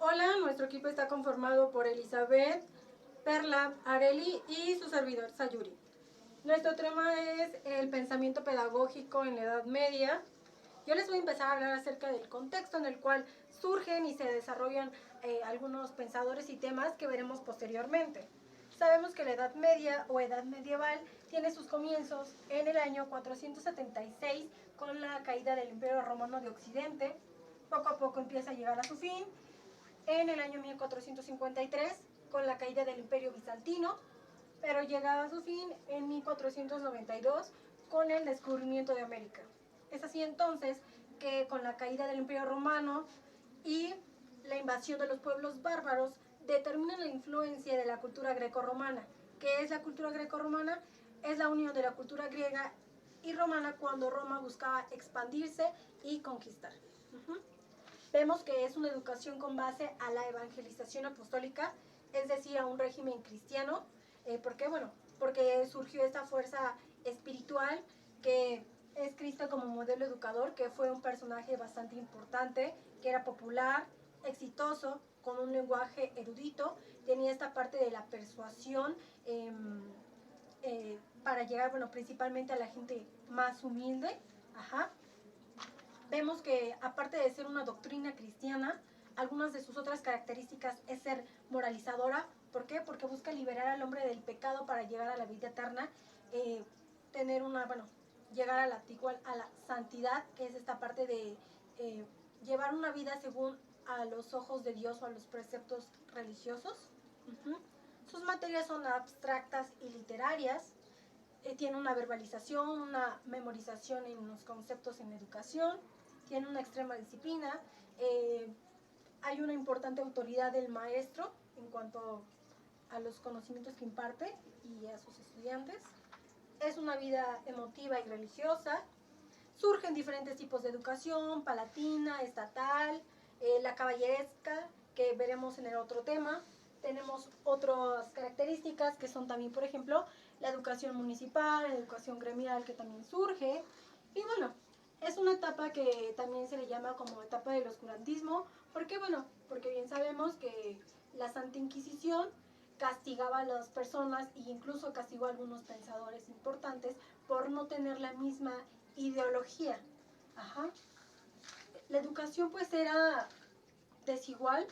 Hola, nuestro equipo está conformado por Elizabeth, Perla, Areli y su servidor Sayuri. Nuestro tema es el pensamiento pedagógico en la Edad Media. Yo les voy a empezar a hablar acerca del contexto en el cual surgen y se desarrollan algunos pensadores y temas que veremos posteriormente. Sabemos que la Edad Media o Edad Medieval tiene sus comienzos en el año 476 con la caída del Imperio Romano de Occidente. Poco a poco empieza a llegar a su fin en el año 1453 con la caída del Imperio Bizantino, pero llegaba a su fin en 1492 con el descubrimiento de América. Es así entonces que con la caída del Imperio Romano y la invasión de los pueblos bárbaros determina la influencia de la cultura grecorromana. ¿Qué es la cultura grecorromana? Es la unión de la cultura griega y romana cuando Roma buscaba expandirse y conquistar. Vemos que es una educación con base a la evangelización apostólica, es decir, a un régimen cristiano. ¿Por qué? Bueno, porque surgió esta fuerza espiritual que es Cristo como modelo educador, que fue un personaje bastante importante, que era popular, exitoso, con un lenguaje erudito, tenía esta parte de la persuasión para llegar, bueno, principalmente a la gente más humilde. Ajá. Vemos que aparte de ser una doctrina cristiana, algunas de sus otras características es ser moralizadora. ¿Por qué? Porque busca liberar al hombre del pecado para llegar a la vida eterna, tener una, bueno, llegar a la santidad, que es esta parte de llevar una vida según a los ojos de Dios o a los preceptos religiosos. Sus materias son abstractas y literarias. Tiene una verbalización, una memorización en los conceptos en educación, tiene una extrema disciplina, hay una importante autoridad del maestro en cuanto a los conocimientos que imparte y a sus estudiantes. Es una vida emotiva y religiosa. Surgen diferentes tipos de educación, palatina, estatal, la caballeresca, que veremos en el otro tema. Tenemos otras características que son también, por ejemplo, la educación municipal, la educación gremial que también surge. Y bueno, es una etapa que también se le llama como etapa del oscurantismo. ¿Por qué? Bueno, porque bien sabemos que la Santa Inquisición castigaba a las personas e incluso castigó a algunos pensadores importantes por no tener la misma ideología. Ajá. La educación pues era desigual,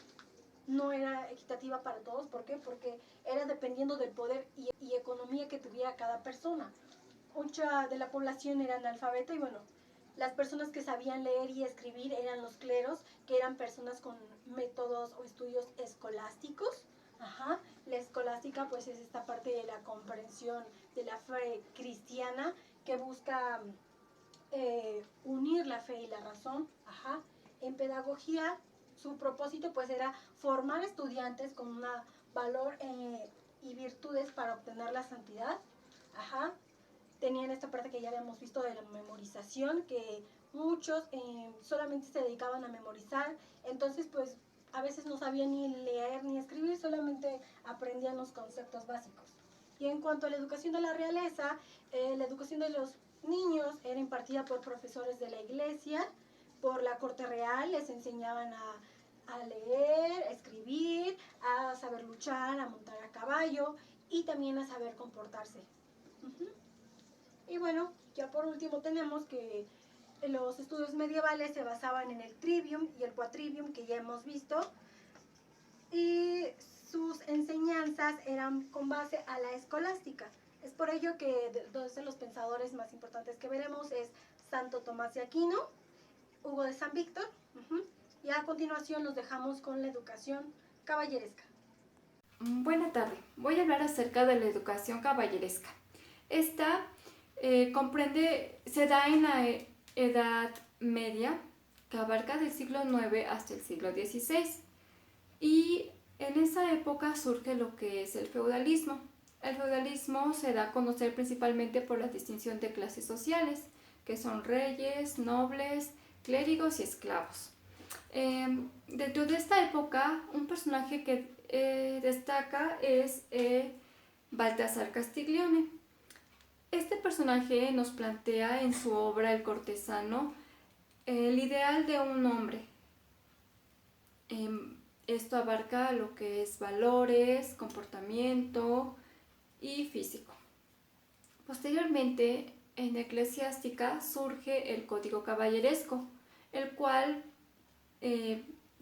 no era equitativa para todos. ¿Por qué? Porque era dependiendo del poder y economía que tuviera cada persona. Mucha de la población era analfabeta y bueno, las personas que sabían leer y escribir eran los cleros, que eran personas con métodos o estudios escolásticos. Ajá. La escolástica pues es esta parte de la comprensión de la fe cristiana que busca unir la fe y la razón. Ajá. En pedagogía su propósito pues era formar estudiantes con un valor y virtudes para obtener la santidad. Ajá. Tenían esta parte que ya habíamos visto de la memorización, que muchos solamente se dedicaban a memorizar, entonces pues a veces no sabían ni leer ni escribir, solamente aprendían los conceptos básicos. Y en cuanto a la educación de la realeza, la educación de los niños era impartida por profesores de la iglesia, por la corte real, les enseñaban a leer, a escribir, a saber luchar, a montar a caballo y también a saber comportarse. Y bueno, ya por último tenemos que los estudios medievales se basaban en el trivium y el quadrivium que ya hemos visto, y sus enseñanzas eran con base a la escolástica. Es por ello que dos de los pensadores más importantes que veremos es Santo Tomás de Aquino, Hugo de San Víctor, y a continuación nos dejamos con la educación caballeresca. Buena tarde, voy a hablar acerca de la educación caballeresca. Esta se da en la Edad Media, que abarca del siglo IX hasta el siglo XVI. Y en esa época surge lo que es el feudalismo. El feudalismo se da a conocer principalmente por la distinción de clases sociales, que son reyes, nobles, clérigos y esclavos. Dentro de esta época, un personaje que destaca es Baltasar Castiglione. Este personaje nos plantea en su obra El cortesano el ideal de un hombre Esto abarca lo que es valores, comportamiento y físico. Posteriormente, en eclesiástica surge el código caballeresco, el cual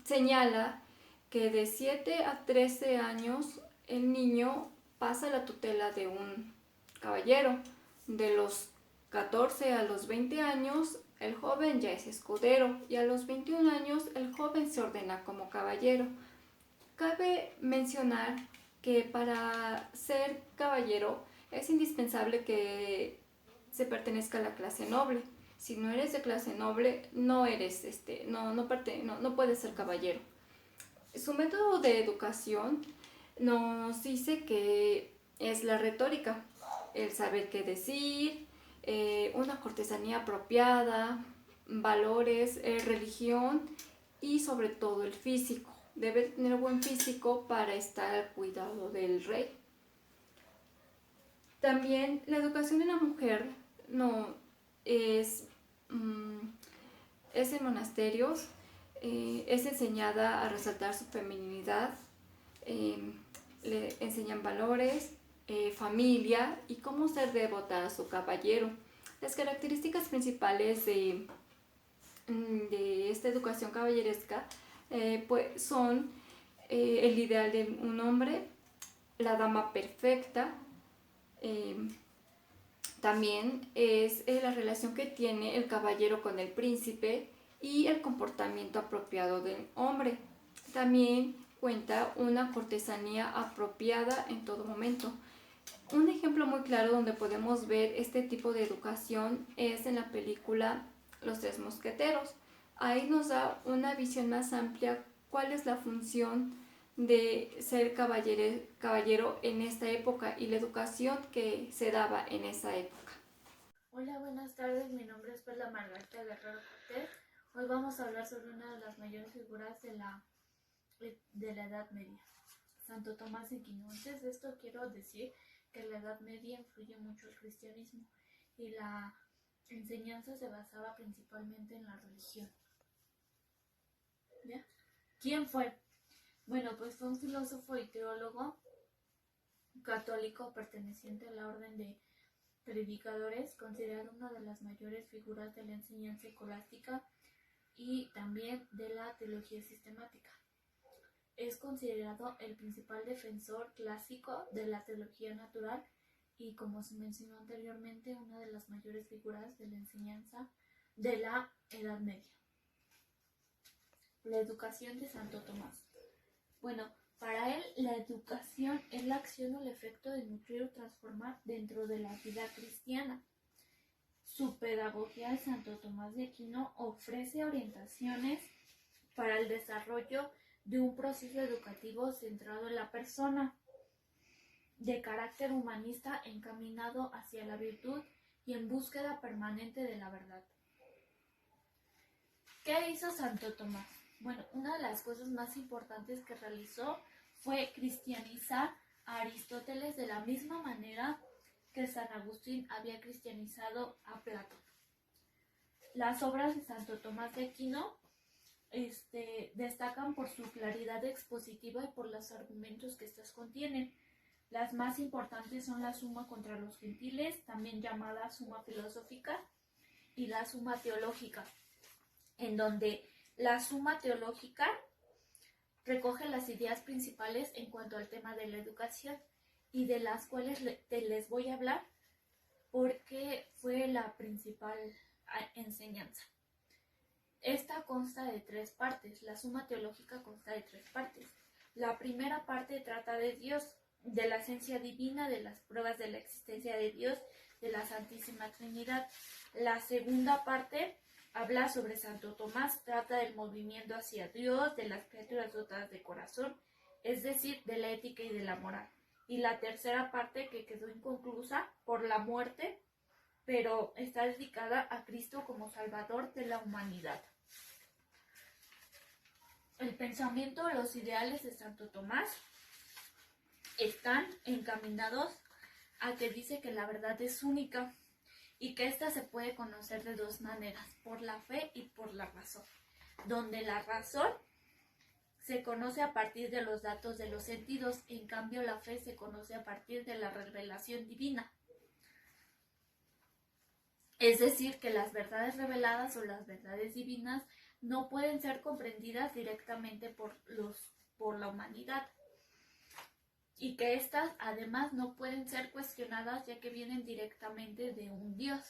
señala que de 7 a 13 años el niño pasa la tutela de un caballero. De los 14 a los 20 años el joven ya es escudero y a los 21 años el joven se ordena como caballero. Cabe mencionar que para ser caballero es indispensable que se pertenezca a la clase noble. Si no eres de clase noble, no puedes ser caballero. Su método de educación nos dice que es la retórica, el saber qué decir, una cortesanía apropiada, valores, religión y sobre todo el físico. Debe tener buen físico para estar al cuidado del rey. También la educación de la mujer es en monasterios, es enseñada a resaltar su feminidad, le enseñan valores, familia y cómo ser devota a su caballero. Las características principales de esta educación caballeresca pues son el ideal de un hombre, la dama perfecta, también es la relación que tiene el caballero con el príncipe y el comportamiento apropiado del hombre. También cuenta una cortesanía apropiada en todo momento. Un ejemplo muy claro donde podemos ver este tipo de educación es en la película Los Tres Mosqueteros. Ahí nos da una visión más amplia cuál es la función de ser caballero en esta época y la educación que se daba en esa época. Hola, buenas tardes. Mi nombre es Perla Margarita Guerrero Cortés. Hoy vamos a hablar sobre una de las mayores figuras de la Edad Media, Santo Tomás de Aquino. Antes de esto quiero decir que en la Edad Media influye mucho el cristianismo y la enseñanza se basaba principalmente en la religión. ¿Ya? ¿Quién fue? Bueno, pues fue un filósofo y teólogo católico perteneciente a la orden de predicadores, considerado una de las mayores figuras de la enseñanza escolástica y también de la teología sistemática. Es considerado el principal defensor clásico de la teología natural y, como se mencionó anteriormente, una de las mayores figuras de la enseñanza de la Edad Media. La educación de Santo Tomás. Bueno, para él la educación es la acción o el efecto de nutrir o transformar dentro de la vida cristiana. Su pedagogía de Santo Tomás de Aquino ofrece orientaciones para el desarrollo de un proceso educativo centrado en la persona, de carácter humanista encaminado hacia la virtud y en búsqueda permanente de la verdad. ¿Qué hizo Santo Tomás? Bueno, una de las cosas más importantes que realizó fue cristianizar a Aristóteles de la misma manera que San Agustín había cristianizado a Platón. Las obras de Santo Tomás de Aquino destacan por su claridad expositiva y por los argumentos que éstas contienen. Las más importantes son la Suma contra los Gentiles, también llamada Suma Filosófica, y la Suma Teológica, en donde la Suma Teológica recoge las ideas principales en cuanto al tema de la educación y de las cuales les voy a hablar porque fue la principal enseñanza. Esta consta de 3 partes. La Suma Teológica consta de 3 partes. La primera parte trata de Dios, de la esencia divina, de las pruebas de la existencia de Dios, de la Santísima Trinidad. La segunda parte habla sobre Santo Tomás, trata del movimiento hacia Dios, de las criaturas dotadas de corazón, es decir, de la ética y de la moral. Y la tercera parte, que quedó inconclusa por la muerte, pero está dedicada a Cristo como Salvador de la humanidad. El pensamiento, los ideales de Santo Tomás están encaminados a que dice que la verdad es única y que ésta se puede conocer de 2 maneras, por la fe y por la razón, donde la razón se conoce a partir de los datos de los sentidos, en cambio la fe se conoce a partir de la revelación divina. Es decir, que las verdades reveladas o las verdades divinas no pueden ser comprendidas directamente por la humanidad, y que éstas además no pueden ser cuestionadas ya que vienen directamente de un Dios.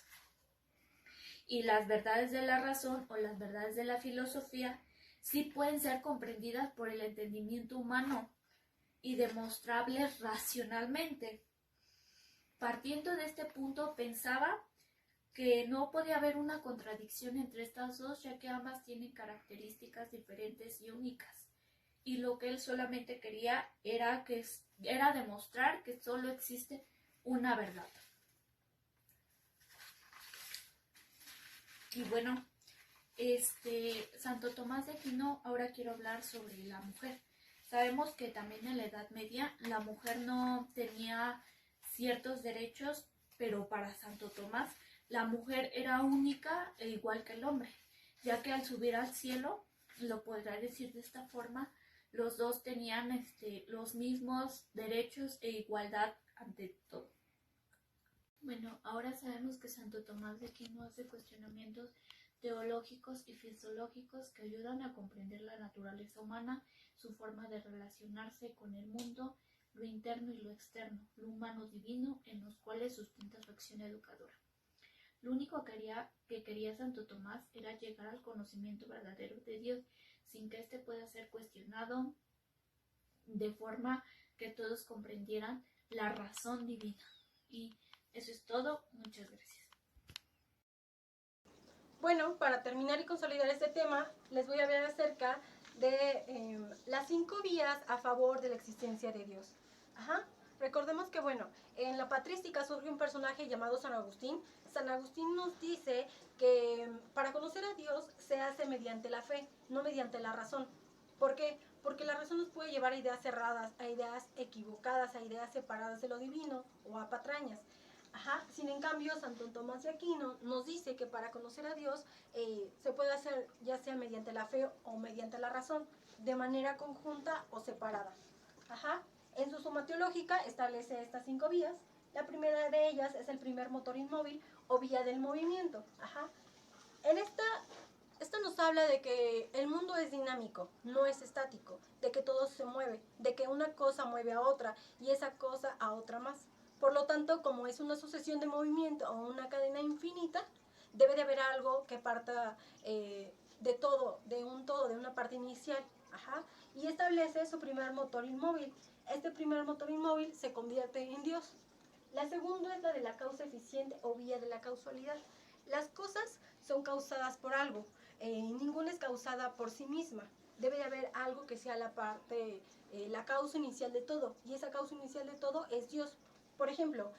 Y las verdades de la razón o las verdades de la filosofía sí pueden ser comprendidas por el entendimiento humano y demostrables racionalmente. Partiendo de este punto, pensaba que no podía haber una contradicción entre estas dos, ya que ambas tienen características diferentes y únicas. Y lo que él solamente quería era demostrar que solo existe una verdad. Y bueno, Santo Tomás de Aquino, ahora quiero hablar sobre la mujer. Sabemos que también en la Edad Media la mujer no tenía ciertos derechos, pero para Santo Tomás la mujer era única e igual que el hombre, ya que al subir al cielo, lo podrá decir de esta forma, los dos tenían los mismos derechos e igualdad ante todo. Bueno, ahora sabemos que Santo Tomás de Aquino hace cuestionamientos teológicos y filosóficos que ayudan a comprender la naturaleza humana, su forma de relacionarse con el mundo, lo interno y lo externo, lo humano divino, en los cuales sustenta su acción educadora. Lo único que quería Santo Tomás era llegar al conocimiento verdadero de Dios, sin que éste pueda ser cuestionado, de forma que todos comprendieran la razón divina. Y eso es todo. Muchas gracias. Bueno, para terminar y consolidar este tema, les voy a hablar acerca de las 5 vías a favor de la existencia de Dios. Recordemos que, bueno, en la patrística surge un personaje llamado San Agustín. San Agustín nos dice que para conocer a Dios se hace mediante la fe, no mediante la razón. ¿Por qué? Porque la razón nos puede llevar a ideas cerradas, a ideas equivocadas, a ideas separadas de lo divino o a patrañas. Sin en cambio, Santo Tomás de Aquino nos dice que para conocer a Dios se puede hacer ya sea mediante la fe o mediante la razón, de manera conjunta o separada. En su Suma Teológica establece estas 5 vías. La primera de ellas es el primer motor inmóvil o vía del movimiento. En esta nos habla de que el mundo es dinámico, no es estático, de que todo se mueve, de que una cosa mueve a otra y esa cosa a otra más. Por lo tanto, como es una sucesión de movimiento o una cadena infinita, debe de haber algo que parta de una parte inicial. Y establece su primer motor inmóvil. Este primer motor inmóvil se convierte en Dios. La segunda es la de la causa eficiente o vía de la causalidad. Las cosas son causadas por algo, ninguna es causada por sí misma. Debe de haber algo que sea la causa inicial de todo, y esa causa inicial de todo es Dios. Por ejemplo,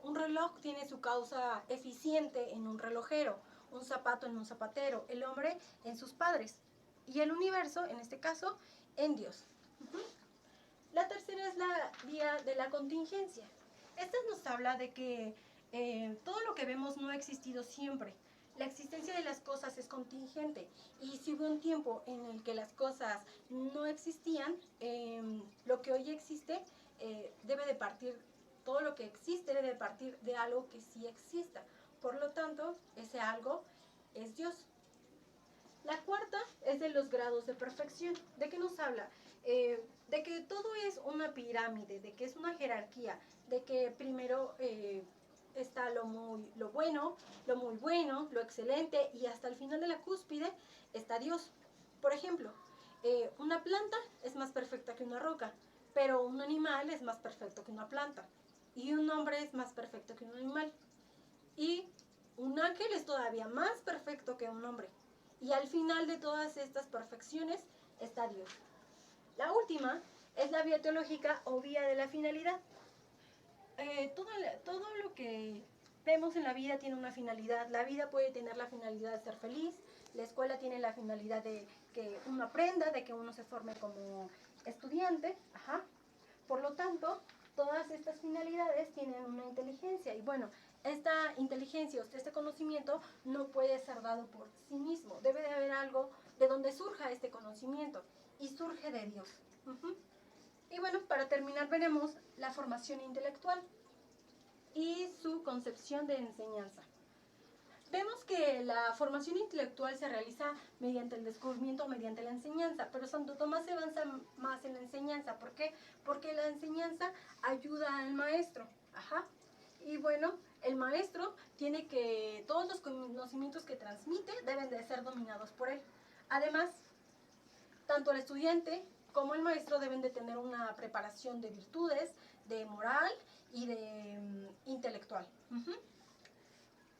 un reloj tiene su causa eficiente en un relojero, un zapato en un zapatero, el hombre en sus padres, y el universo, en este caso, en Dios. La tercera es la vía de la contingencia. Esta nos habla de que todo lo que vemos no ha existido siempre. La existencia de las cosas es contingente, y si hubo un tiempo en el que las cosas no existían, lo que hoy existe debe de partir, todo lo que existe debe de partir de algo que sí exista. Por lo tanto, ese algo es Dios. La cuarta es de los grados de perfección. ¿De qué nos habla? De que todo es una pirámide, de que es una jerarquía, de que primero está lo bueno, lo muy bueno, lo excelente, y hasta el final de la cúspide está Dios. Por ejemplo, una planta es más perfecta que una roca, pero un animal es más perfecto que una planta, y un hombre es más perfecto que un animal, y un ángel es todavía más perfecto que un hombre. Y al final de todas estas perfecciones está Dios. La última es la vía teológica o vía de la finalidad. Todo lo que vemos en la vida tiene una finalidad. La vida puede tener la finalidad de ser feliz, la escuela tiene la finalidad de que uno aprenda, de que uno se forme como estudiante. Por lo tanto, todas estas finalidades tienen una inteligencia, y bueno, esta inteligencia o este conocimiento no puede ser dado por sí mismo, debe de haber algo de donde surja este conocimiento, y surge de Dios. Y bueno, para terminar veremos la formación intelectual y su concepción de enseñanza. Vemos que la formación intelectual se realiza mediante el descubrimiento, mediante la enseñanza, pero Santo Tomás se avanza más en la enseñanza. ¿Por qué? Porque la enseñanza ayuda al maestro. Y bueno, el maestro tiene que, todos los conocimientos que transmite deben de ser dominados por él. Además, tanto el estudiante como el maestro deben de tener una preparación de virtudes, de moral y de intelectual.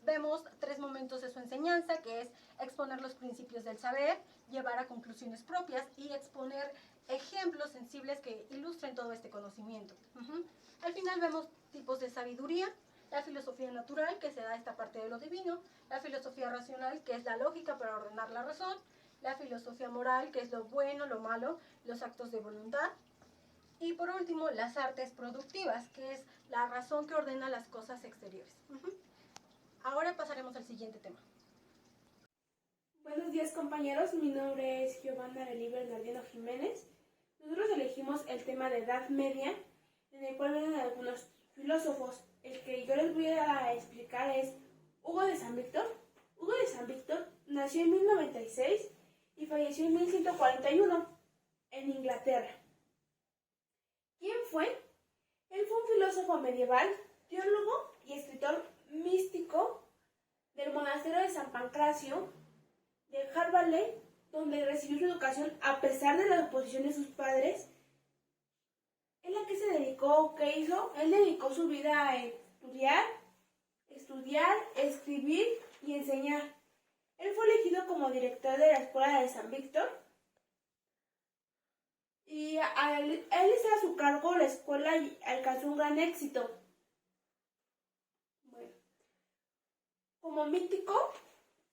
Vemos 3 momentos de su enseñanza, que es exponer los principios del saber, llevar a conclusiones propias y exponer ejemplos sensibles que ilustren todo este conocimiento. Al final vemos tipos de sabiduría, la filosofía natural, que se da esta parte de lo divino, la filosofía racional, que es la lógica para ordenar la razón, la filosofía moral, que es lo bueno, lo malo, los actos de voluntad, y por último, las artes productivas, que es la razón que ordena las cosas exteriores. Ahora pasaremos al siguiente tema. Buenos días, compañeros, mi nombre es Giovanna Arely Bernardino Jiménez. Nosotros elegimos el tema de Edad Media, en el cual vienen algunos filósofos. El que yo les voy a explicar es Hugo de San Víctor. Hugo de San Víctor nació en 1096 y falleció en 1141 en Inglaterra. ¿Quién fue? Él fue un filósofo medieval, teólogo y escritor místico del monasterio de San Pancracio de Harvale, donde recibió su educación a pesar de la oposición de sus padres. ¿En la que se dedicó? ¿Qué hizo? Él dedicó su vida a estudiar, escribir y enseñar. Él fue elegido como director de la escuela de San Víctor y al él estar a su cargo la escuela alcanzó un gran éxito. Bueno, como mítico,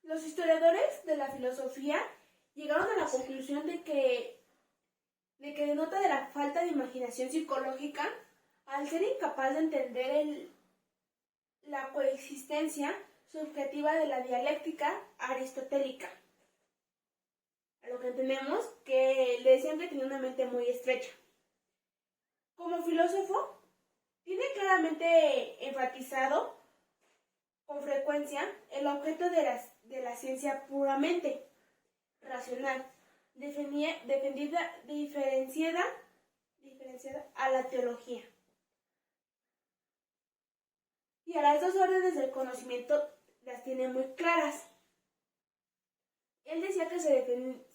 los historiadores de la filosofía llegaron a la conclusión de que denota de la falta de imaginación psicológica al ser incapaz de entender la coexistencia subjetiva de la dialéctica aristotélica. A lo que entendemos que le decían que tenía una mente muy estrecha. Como filósofo, tiene claramente enfatizado con frecuencia el objeto de la ciencia puramente racional, diferenciada a la teología. Y a las dos órdenes del conocimiento las tiene muy claras. Él decía que se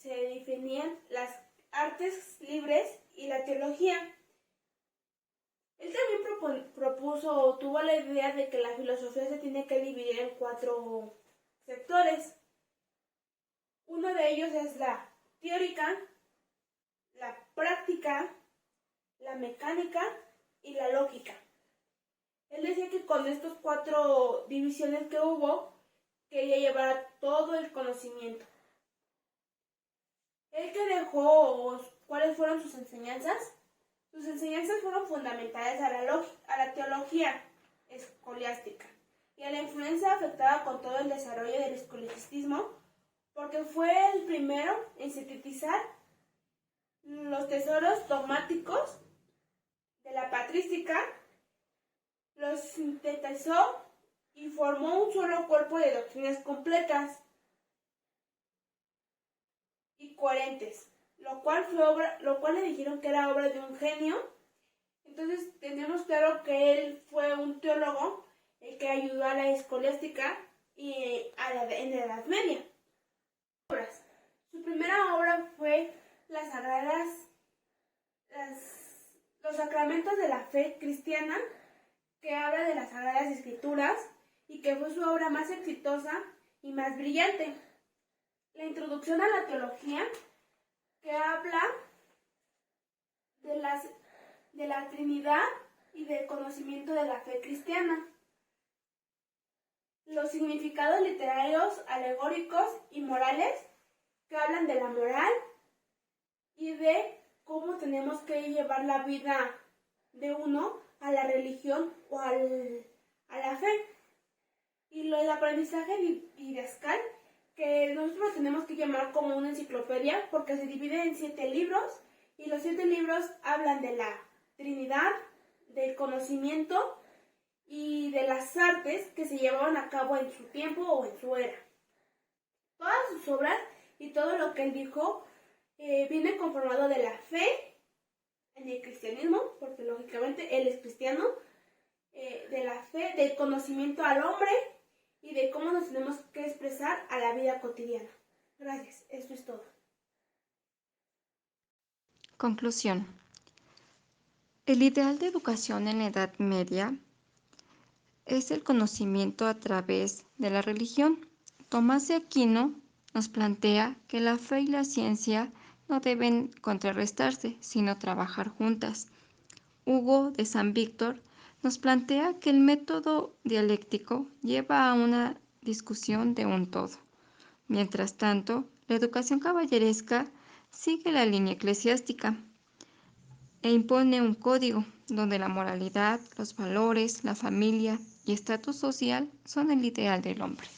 definían las artes libres y la teología. Él también tuvo la idea de que la filosofía se tiene que dividir en 4 sectores. Uno de ellos es la teórica, la práctica, la mecánica y la lógica. Él decía que con estas 4 divisiones que hubo, quería llevar todo el conocimiento. Él que dejó, ¿cuáles fueron sus enseñanzas? Sus enseñanzas fueron fundamentales a la teología escolástica y a la influencia afectada con todo el desarrollo del escolasticismo, porque fue el primero en sintetizar los tesoros dogmáticos de la patrística, los sintetizó y formó un solo cuerpo de doctrinas completas y coherentes, lo cual le dijeron que era obra de un genio. Entonces tenemos claro que él fue un teólogo el que ayudó a la escolástica y en la Edad Media. Su primera obra fue los sacramentos de la fe cristiana, que habla de las Sagradas Escrituras y que fue su obra más exitosa y más brillante. La introducción a la teología, que habla de la Trinidad y del conocimiento de la fe cristiana. Los significados literarios, alegóricos y morales, que hablan de la moral y de cómo tenemos que llevar la vida de uno a la religión o a la fe. Y el aprendizaje didascal, que nosotros tenemos que llamar como una enciclopedia porque se divide en 7 libros y los 7 libros hablan de la Trinidad, del conocimiento y de las artes que se llevaban a cabo en su tiempo o en su era. Todas sus obras y todo lo que él dijo viene conformado de la fe en el cristianismo, porque lógicamente él es cristiano, de la fe, del conocimiento al hombre y de cómo nos tenemos que expresar a la vida cotidiana. Gracias, esto es todo. Conclusión. El ideal de educación en la Edad Media es el conocimiento a través de la religión. Tomás de Aquino nos plantea que la fe y la ciencia no deben contrarrestarse, sino trabajar juntas. Hugo de San Víctor nos plantea que el método dialéctico lleva a una discusión de un todo. Mientras tanto, la educación caballeresca sigue la línea eclesiástica e impone un código donde la moralidad, los valores, la familia y estatus social son el ideal del hombre.